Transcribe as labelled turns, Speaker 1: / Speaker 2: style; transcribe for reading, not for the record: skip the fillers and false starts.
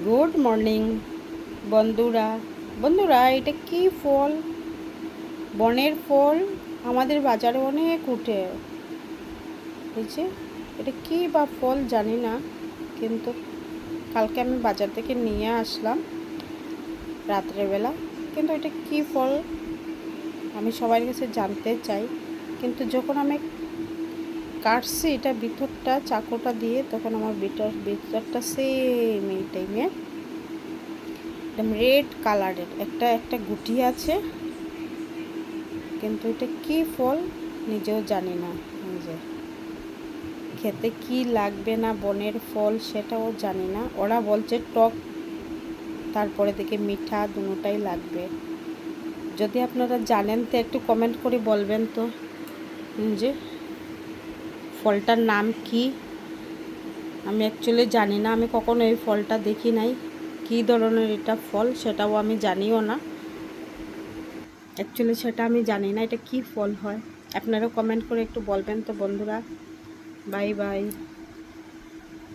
Speaker 1: Good morning বন্ধুরা। এটা কি ফল? বনের ফল। আমাদের বাজারে অনেক উঠে। এই যে এটা কি বা ফল জানি না, কিন্তু কালকে আমি বাজার থেকে নিয়ে আসলাম রাত্রেবেলা। কিন্তু এটা কি ফল আমি সবার কাছে জানতে চাই। কিন্তু যখন আমি কাটছি এটা ভিতরটা চাকুটা দিয়ে, তখন আমার ভিতরটা সেম এই টাইমে একদম রেড কালারের একটা গুটি আছে, কিন্তু এটা কি ফল নিজেও জানি না। যে খেতে কি লাগবে না বনের ফল সেটাও জানি না। ওরা বলছে টক, তারপরে দেখে মিঠা, দুটোটাই লাগবে। যদি আপনারা জানেন তো একটু কমেন্ট করে বলবেন তো যে ফলটার নাম কি। আমি অ্যাকচুয়ালি জানি না, আমি কখনো এই ফলটা দেখি নাই। কী ধরনের এটা ফল সেটাও আমি জানিও না। অ্যাকচুয়ালি সেটা আমি জানি না এটা কি ফল হয়। আপনারা কমেন্ট করে একটু বলবেন তো বন্ধুরা। Bye bye.